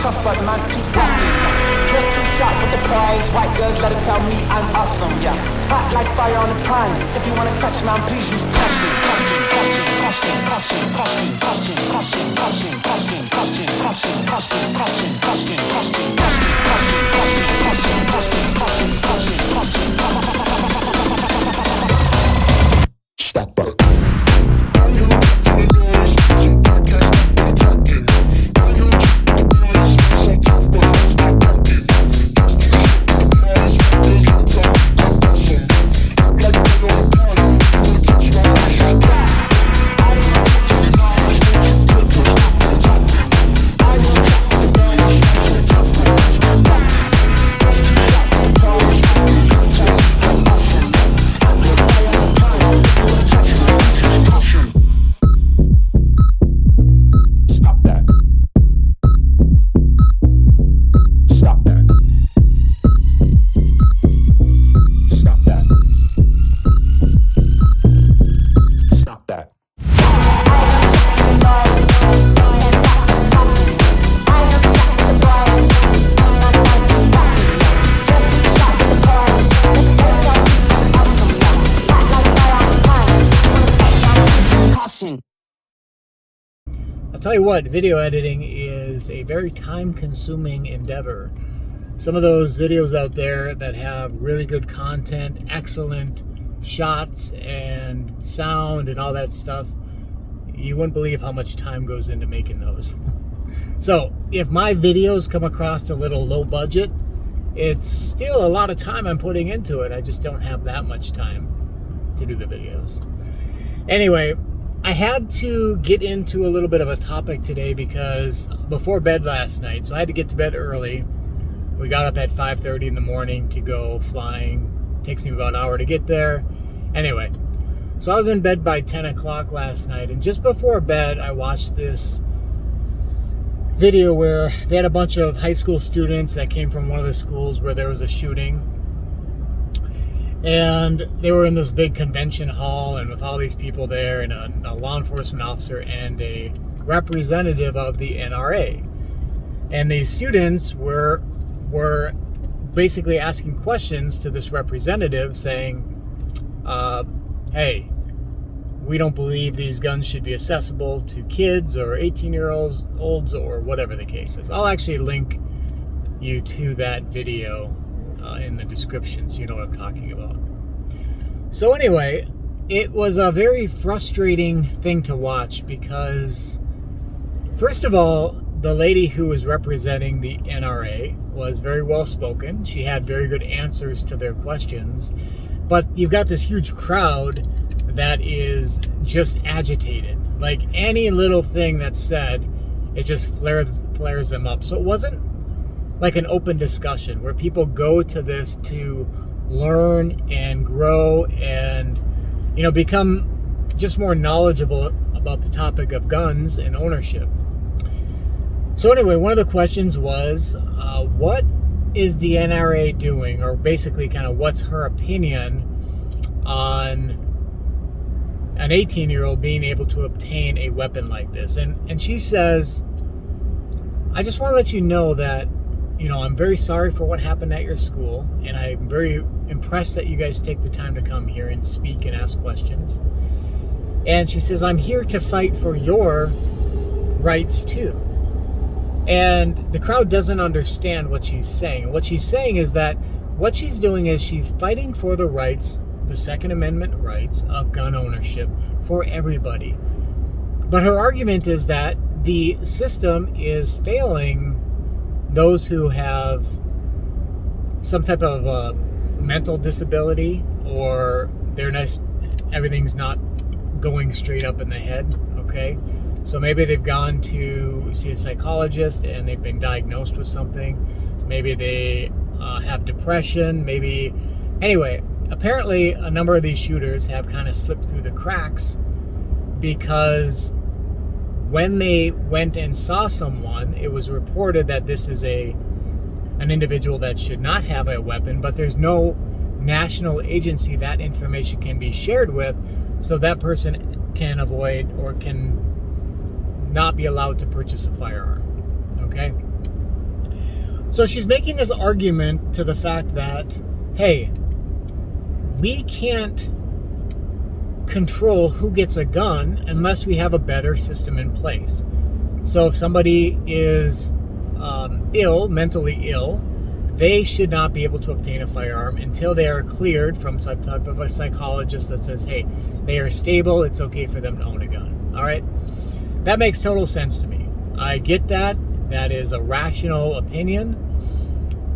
tough, but man's keep rocking. Just too sharp with the prize. White girls let it tell me I'm awesome, yeah. Hot like fire on the pan. If you wanna touch man, please use caution. Caution, caution, caution, caution, caution, caution, caution, caution, caution, caution, caution, caution, caution, caution, caution, Stop that. I'll tell you what, video editing is a very time-consuming endeavor. Some of those videos out there that have really good content, excellent shots and sound and all that stuff, you wouldn't believe how much time goes into making those. So if my videos come across a little low budget, it's still a lot of time I'm putting into it. I just don't have that much time to do the videos. Anyway, I had to get into a little bit of a topic today because before bed last night, so I had to get to bed early. We got up at 5:30 in the morning to go flying. Takes me about an hour to get there. Anyway, so I was in bed by 10 o'clock last night, and just before bed, I watched this video where they had a bunch of high school students that came from one of the schools where there was a shooting. And they were in this big convention hall and with all these people there and a law enforcement officer and a representative of the NRA. And these students were basically asking questions to this representative saying, hey, we don't believe these guns should be accessible to kids or 18-year-olds or whatever the case is. I'll actually link you to that video in the description so you know what I'm talking about. So anyway, it was a very frustrating thing to watch because, first of all, the lady who was representing the NRA was very well spoken. She had very good answers to their questions, but you've got this huge crowd that is just agitated. Like any little thing that's said, it just flares them up. So it wasn't like an open discussion where people go to this to learn and grow and, you know, become just more knowledgeable about the topic of guns and ownership. So anyway, one of the questions was, what is the NRA doing, or basically kind of what's her opinion on an 18-year-old being able to obtain a weapon like this? And she says, I just want to let you know that, you know, I'm very sorry for what happened at your school, and I'm very impressed that you guys take the time to come here and speak and ask questions. And she says, I'm here to fight for your rights too. And the crowd doesn't understand what she's saying. What she's saying is that what she's doing is she's fighting for the rights, the Second Amendment rights of gun ownership for everybody. But her argument is that the system is failing those who have some type of mental disability, or everything's not going straight up in the head, okay? So maybe they've gone to see a psychologist and they've been diagnosed with something. Maybe they have depression, maybe... Anyway, apparently a number of these shooters have kind of slipped through the cracks because when they went and saw someone, it was reported that this is an individual that should not have a weapon, but there's no national agency that information can be shared with, so that person can avoid or can not be allowed to purchase a firearm. Okay? So she's making this argument to the fact that, hey, we can't control who gets a gun unless we have a better system in place. So if somebody is mentally ill, they should not be able to obtain a firearm until they are cleared from some type of a psychologist that says, hey, they are stable, it's okay for them to own a gun. All right? That makes total sense to me. I get that. That is a rational opinion.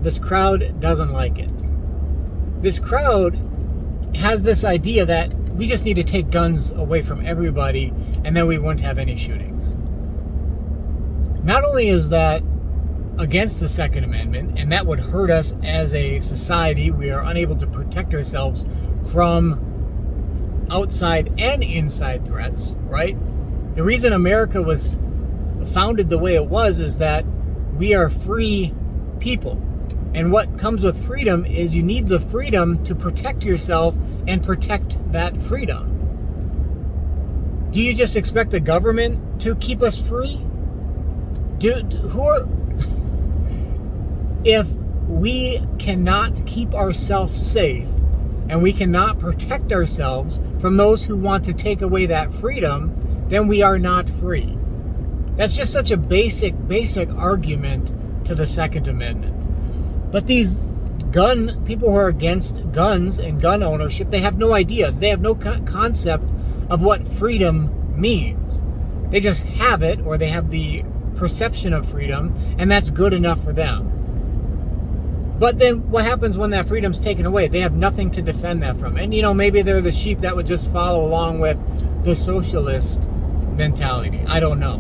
This crowd doesn't like it. This crowd has this idea that we just need to take guns away from everybody and then we wouldn't have any shootings. Not only is that against the Second Amendment, and that would hurt us as a society, we are unable to protect ourselves from outside and inside threats, right? The reason America was founded the way it was is that we are free people. And what comes with freedom is you need the freedom to protect yourself and protect that freedom. Do you just expect the government to keep us free? If we cannot keep ourselves safe and we cannot protect ourselves from those who want to take away that freedom, then we are not free. That's just such a basic argument to the Second Amendment. But these people who are against guns and gun ownership, they have no idea. They have no concept of what freedom means. They just have it, or they have the perception of freedom, and that's good enough for them. But then what happens when that freedom's taken away? They have nothing to defend that from. And, maybe they're the sheep that would just follow along with the socialist mentality. I don't know.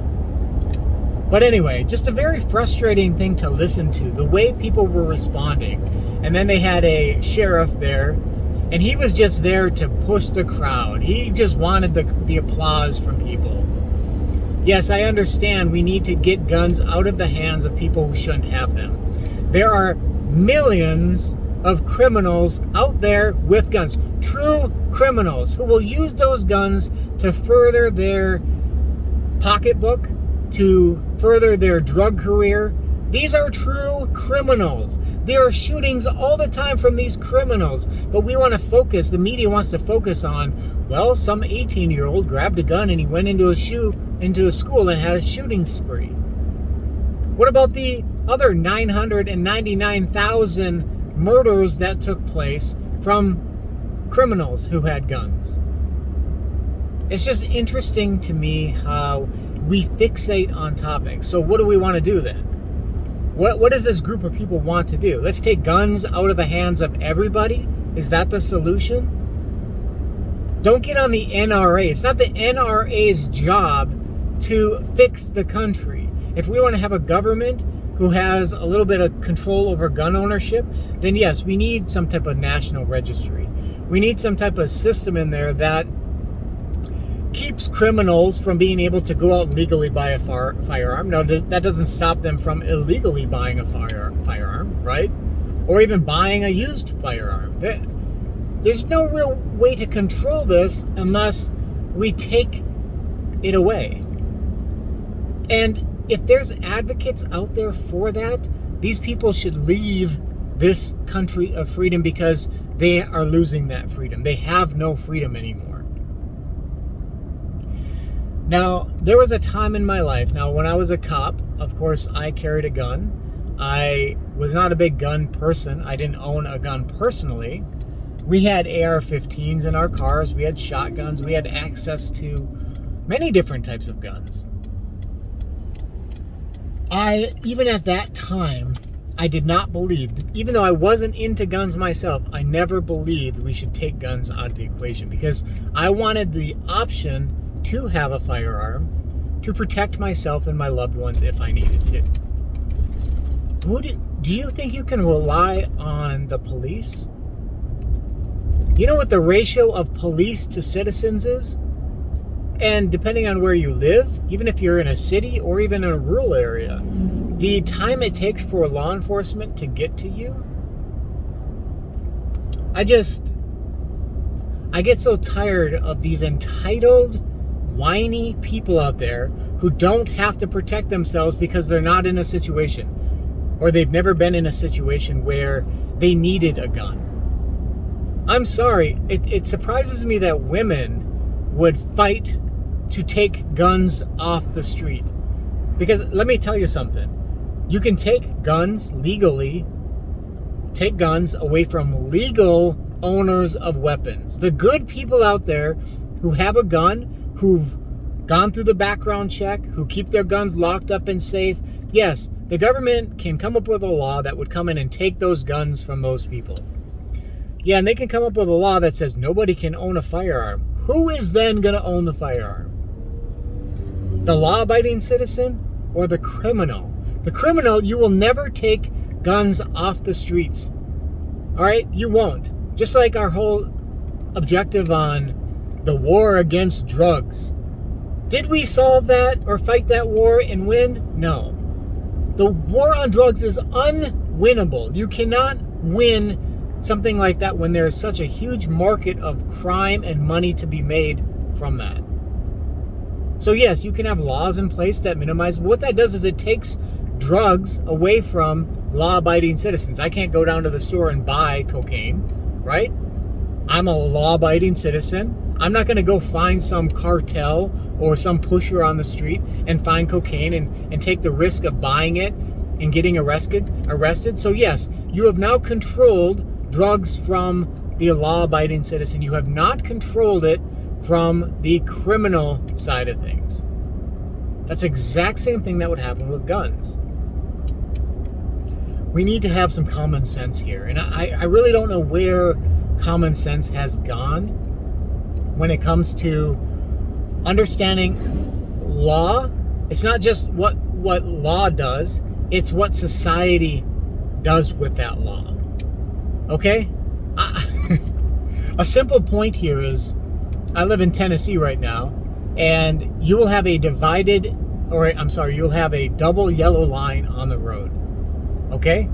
But anyway, just a very frustrating thing to listen to, the way people were responding. And then they had a sheriff there, and he was just there to push the crowd. He just wanted the applause from people. Yes, I understand we need to get guns out of the hands of people who shouldn't have them. There are millions of criminals out there with guns, true criminals who will use those guns to further their pocketbook, to further their drug career. These are true criminals. There are shootings all the time from these criminals, but we want to focus, the media wants to focus on, well, some 18-year-old grabbed a gun and he went into a school and had a shooting spree. What about the other 999,000 murders that took place from criminals who had guns? It's just interesting to me how we fixate on topics. So what do we want to do then? What does this group of people want to do? Let's take guns out of the hands of everybody? Is that the solution? Don't get on the NRA. It's not the NRA's job to fix the country. If we want to have a government who has a little bit of control over gun ownership, then yes, we need some type of national registry. We need some type of system in there that keeps criminals from being able to go out and legally buy a firearm. Now, that doesn't stop them from illegally buying a firearm, right? Or even buying a used firearm. There's no real way to control this unless we take it away. And if there's advocates out there for that, these people should leave this country of freedom because they are losing that freedom. They have no freedom anymore. Now, there was a time in my life, now when I was a cop, of course, I carried a gun. I was not a big gun person. I didn't own a gun personally. We had AR-15s in our cars. We had shotguns. We had access to many different types of guns. Even at that time, I did not believe, even though I wasn't into guns myself, I never believed we should take guns out of the equation because I wanted the option to have a firearm to protect myself and my loved ones if I needed to. Do you think you can rely on the police? You know what the ratio of police to citizens is? And depending on where you live, even if you're in a city or even in a rural area, the time it takes for law enforcement to get to you, I get so tired of these entitled, whiny people out there who don't have to protect themselves because they're not in a situation. or they've never been in a situation where they needed a gun. I'm sorry, it surprises me that women would fight to take guns off the street. Because let me tell you something. You can take guns legally, take guns away from legal owners of weapons. The good people out there who have a gun, who've gone through the background check, who keep their guns locked up and safe, yes, the government can come up with a law that would come in and take those guns from those people. Yeah, and they can come up with a law that says nobody can own a firearm. Who is then going to own the firearm? The law-abiding citizen or the criminal? The criminal, you will never take guns off the streets. All right? You won't. Just like our whole objective on the war against drugs. Did we solve that or fight that war and win? No. The war on drugs is unwinnable. You cannot win something like that when there is such a huge market of crime and money to be made from that. So yes, you can have laws in place that minimize. What that does is it takes drugs away from law-abiding citizens. I can't go down to the store and buy cocaine, right? I'm a law-abiding citizen. I'm not going to go find some cartel or some pusher on the street and find cocaine and take the risk of buying it and getting arrested. So yes, you have now controlled drugs from the law-abiding citizen. You have not controlled it from the criminal side of things. That's the exact same thing that would happen with guns. We need to have some common sense here. And I really don't know where common sense has gone when it comes to understanding law. It's not just what law does, it's what society does with that law. Okay? A simple point here is, I live in Tennessee right now, and you will have a you'll have a double yellow line on the road. Okay?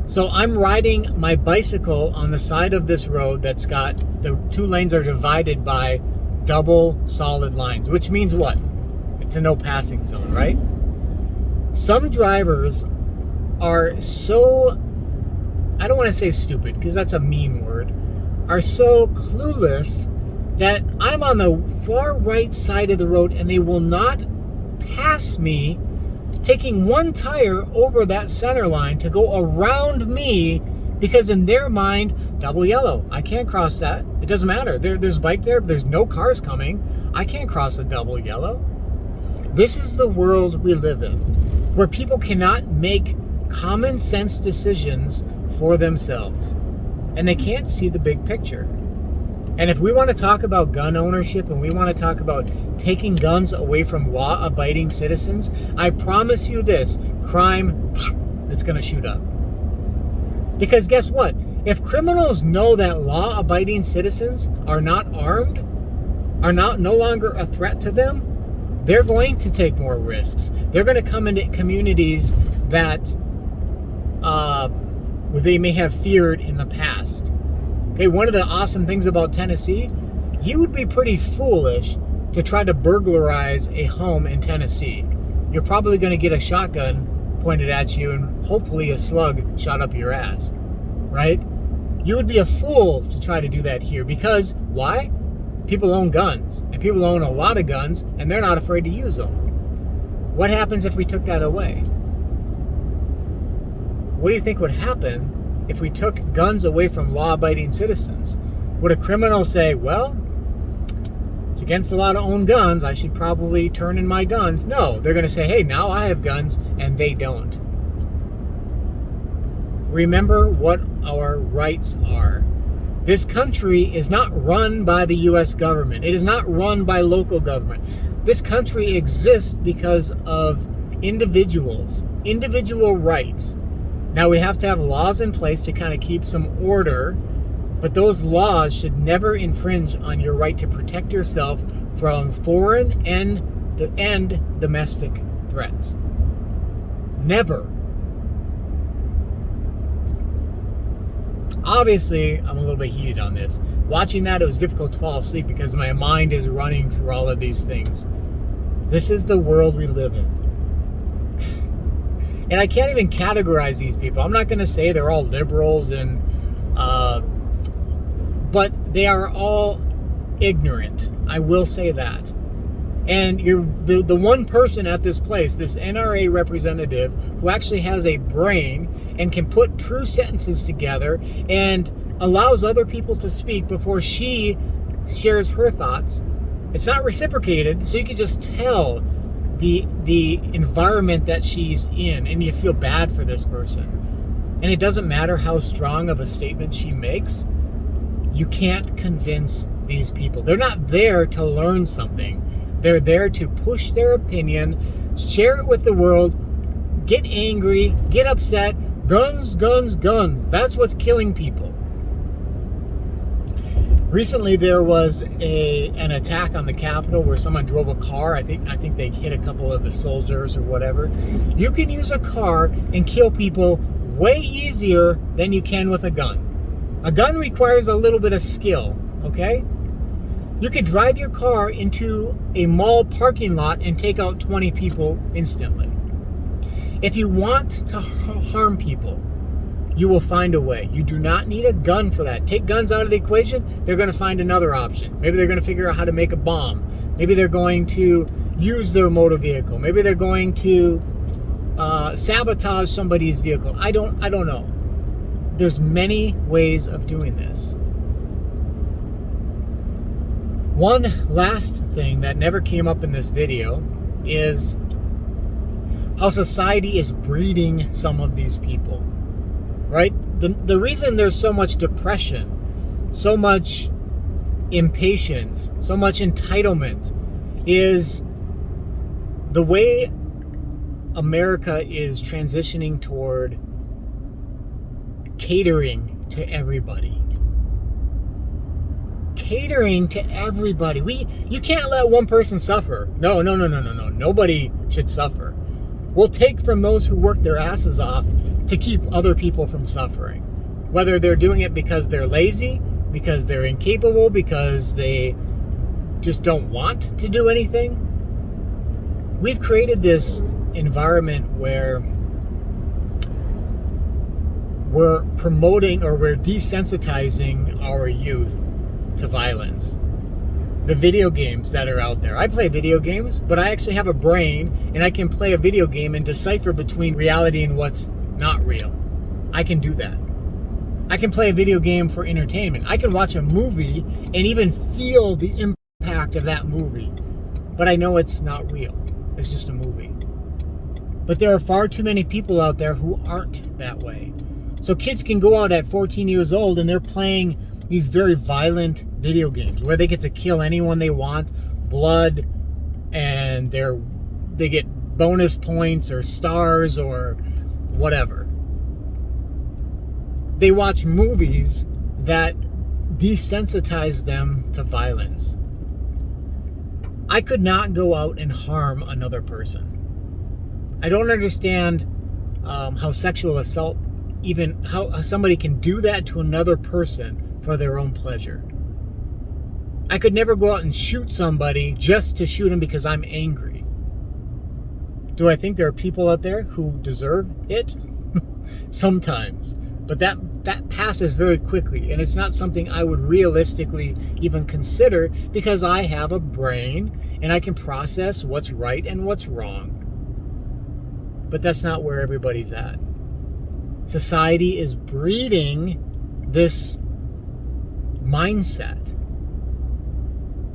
So I'm riding my bicycle on the side of this road that's got, the two lanes are divided by double solid lines, which means what? It's a no passing zone, right? Some drivers are so, I don't want to say stupid because that's a mean word, are so clueless that I'm on the far right side of the road and they will not pass me, taking one tire over that center line to go around me, because in their mind, double yellow, I can't cross that. It doesn't matter. There's a bike there. There's no cars coming. I can't cross a double yellow. This is the world we live in, where people cannot make common sense decisions for themselves, and they can't see the big picture. And if we want to talk about gun ownership and we want to talk about taking guns away from law-abiding citizens, I promise you this, crime, it's going to shoot up. Because guess what? If criminals know that law-abiding citizens are not armed, are no longer a threat to them, they're going to take more risks. They're going to come into communities that they may have feared in the past. Okay, one of the awesome things about Tennessee, you would be pretty foolish to try to burglarize a home in Tennessee. You're probably going to get a shotgun pointed at you and hopefully a slug shot up your ass, right? You would be a fool to try to do that here, because why? People own guns, and people own a lot of guns, and they're not afraid to use them. What happens if we took that away? What do you think would happen if we took guns away from law-abiding citizens? Would a criminal say, well, it's against the law to own guns, I should probably turn in my guns? No, they're going to say, hey, now I have guns, and they don't. Remember what our rights are. This country is not run by the U.S. government. It is not run by local government. This country exists because of individuals, individual rights. Now, we have to have laws in place to kind of keep some order, but those laws should never infringe on your right to protect yourself from foreign and domestic threats. Never. Obviously, I'm a little bit heated on this. Watching that, it was difficult to fall asleep because my mind is running through all of these things. This is the world we live in. And I can't even categorize these people. I'm not going to say they're all liberals, but they are all ignorant. I will say that. And you're the one person at this place, this NRA representative, who actually has a brain and can put true sentences together and allows other people to speak before she shares her thoughts. It's not reciprocated, so you can just tell the environment that she's in, and you feel bad for this person. And it doesn't matter how strong of a statement she makes, you can't convince these people. They're not there to learn something. They're there to push their opinion, share it with the world, get angry, get upset. Guns, guns, guns. That's what's killing people. Recently, there was an attack on the Capitol where someone drove a car. I think they hit a couple of the soldiers or whatever. You can use a car and kill people way easier than you can with a gun. A gun requires a little bit of skill, okay? You could drive your car into a mall parking lot and take out 20 people instantly. If you want to harm people, you will find a way. You do not need a gun for that. Take guns out of the equation, they're going to find another option. Maybe they're going to figure out how to make a bomb. Maybe they're going to use their motor vehicle. Maybe they're going to sabotage somebody's vehicle. I don't know. There's many ways of doing this. One last thing that never came up in this video is how society is breeding some of these people, right? The reason there's so much depression, so much impatience, so much entitlement is the way America is transitioning toward catering to everybody. Catering to everybody. You can't let one person suffer. No. Nobody should suffer. We'll take from those who work their asses off to keep other people from suffering. Whether they're doing it because they're lazy, because they're incapable, because they just don't want to do anything. We've created this environment where we're promoting or we're desensitizing our youth to violence. The video games that are out there. I play video games, but I actually have a brain and I can play a video game and decipher between reality and what's not real. I can do that. I can play a video game for entertainment. I can watch a movie and even feel the impact of that movie. But I know it's not real. It's just a movie. But there are far too many people out there who aren't that way. So kids can go out at 14 years old and they're playing these very violent video games where they get to kill anyone they want, blood, and they get bonus points or stars or whatever. They watch movies that desensitize them to violence. I could not go out and harm another person. I don't understand how sexual assault, even how somebody can do that to another person for their own pleasure. I could never go out and shoot somebody just to shoot him because I'm angry. Do I think there are people out there who deserve it? Sometimes. But that passes very quickly, and it's not something I would realistically even consider because I have a brain and I can process what's right and what's wrong. But that's not where everybody's at. Society is breeding this mindset.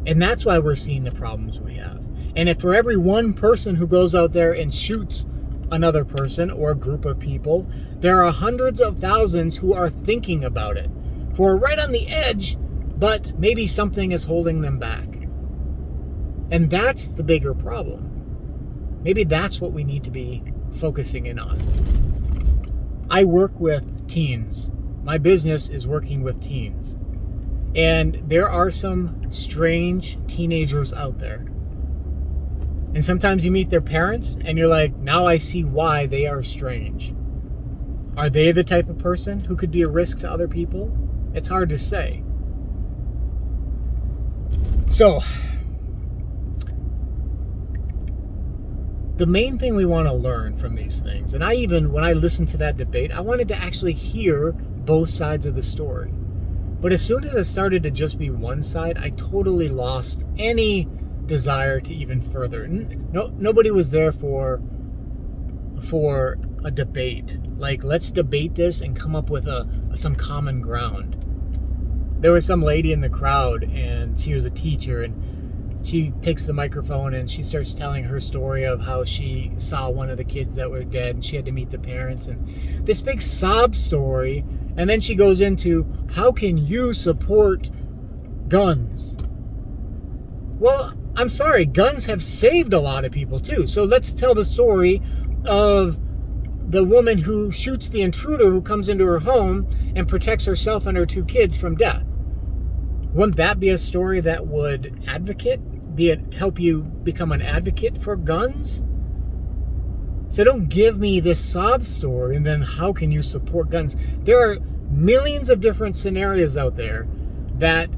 And that's why we're seeing the problems we have. And if for every one person who goes out there and shoots another person or a group of people, there are hundreds of thousands who are thinking about it, who are right on the edge, but maybe something is holding them back. And that's the bigger problem. Maybe that's what we need to be focusing in on. I work with teens. My business is working with teens. And there are some strange teenagers out there. And sometimes you meet their parents and you're like, now I see why they are strange. Are they the type of person who could be a risk to other people? It's hard to say. So, the main thing we want to learn from these things, and when I listened to that debate, I wanted to actually hear both sides of the story. But as soon as it started to just be one side, I totally lost any desire to even further. Nobody was there for a debate. Like, let's debate this and come up with some common ground. There was some lady in the crowd, and she was a teacher, and she takes the microphone and she starts telling her story of how she saw one of the kids that were dead and she had to meet the parents, and this big sob story. And then she goes into, how can you support guns? Well, I'm sorry, guns have saved a lot of people too. So let's tell the story of the woman who shoots the intruder who comes into her home and protects herself and her 2 kids from death. Wouldn't that be a story that would help you become an advocate for guns? So don't give me this sob story and then how can you support guns? There are millions of different scenarios out there that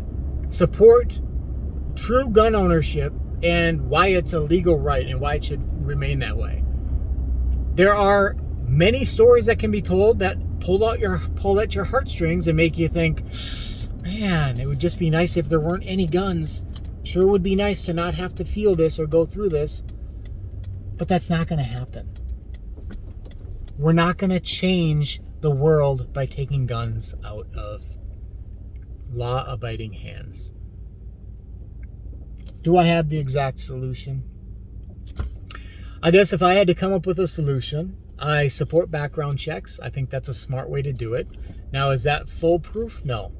support true gun ownership and why it's a legal right and why it should remain that way. There are many stories that can be told that pull at your heartstrings and make you think, man, it would just be nice if there weren't any guns. Sure would be nice to not have to feel this or go through this. But that's not going to happen. We're not going to change the world by taking guns out of law-abiding hands. Do I have the exact solution? I guess if I had to come up with a solution, I support background checks. I think that's a smart way to do it. Now, is that foolproof? No.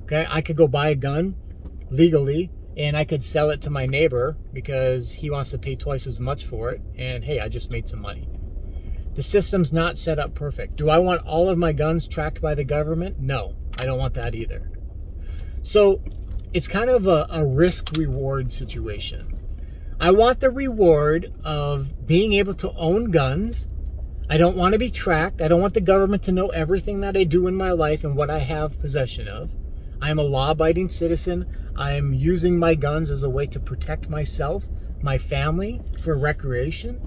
Okay, I could go buy a gun legally and I could sell it to my neighbor because he wants to pay twice as much for it. And hey, I just made some money. The system's not set up perfect. Do I want all of my guns tracked by the government? No, I don't want that either. So it's kind of a risk-reward situation. I want the reward of being able to own guns. I don't want to be tracked. I don't want the government to know everything that I do in my life and what I have possession of. I am a law-abiding citizen. I am using my guns as a way to protect myself, my family, for recreation.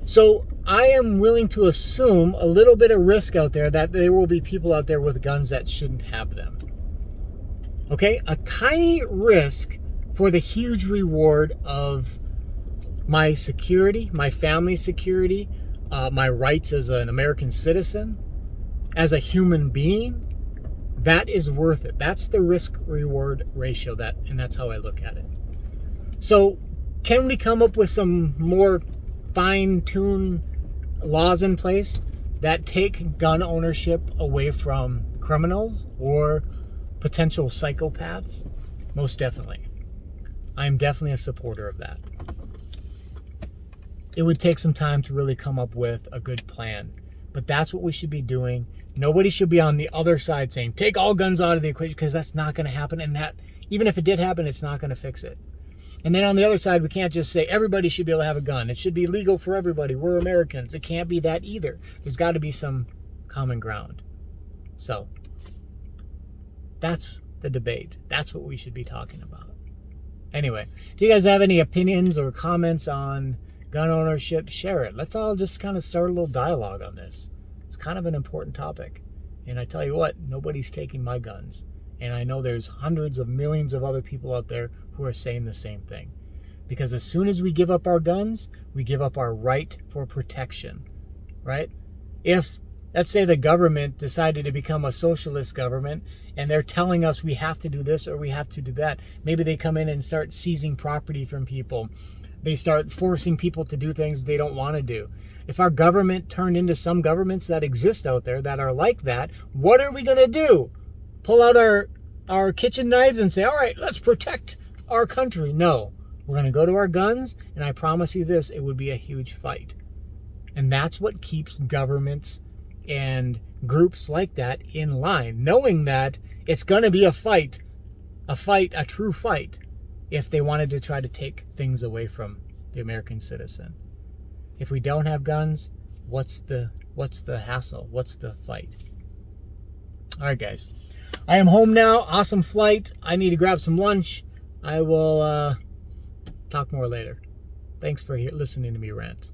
So I am willing to assume a little bit of risk out there that there will be people out there with guns that shouldn't have them. Okay, a tiny risk for the huge reward of my security, my family's security, my rights as an American citizen, as a human being. That is worth it. That's the risk-reward ratio, and that's how I look at it. So can we come up with some more fine-tuned laws in place that take gun ownership away from criminals or potential psychopaths? Most definitely. I am definitely a supporter of that. It would take some time to really come up with a good plan, but that's what we should be doing. Nobody should be on the other side saying, take all guns out of the equation, because that's not going to happen. And that, even if it did happen, it's not going to fix it. And then on the other side, we can't just say everybody should be able to have a gun. It should be legal for everybody. We're Americans. It can't be that either. There's got to be some common ground. So that's the debate. That's what we should be talking about. Anyway, if you guys have any opinions or comments on gun ownership, share it. Let's all just kind of start a little dialogue on this. It's kind of an important topic. And I tell you what, nobody's taking my guns. And I know there's hundreds of millions of other people out there who are saying the same thing. Because as soon as we give up our guns, we give up our right for protection, right? If, let's say the government decided to become a socialist government and they're telling us we have to do this or we have to do that, maybe they come in and start seizing property from people. They start forcing people to do things they don't want to do. If our government turned into some governments that exist out there that are like that, what are we going to do? Pull out our kitchen knives and say, all right, let's protect our country? No. We're going to go to our guns, and I promise you this, it would be a huge fight. And that's what keeps governments and groups like that in line, knowing that it's going to be a true fight, if they wanted to try to take things away from the American citizen. If we don't have guns, what's the hassle? What's the fight? All right, guys. I am home now. Awesome flight. I need to grab some lunch. I will talk more later. Thanks for listening to me rant.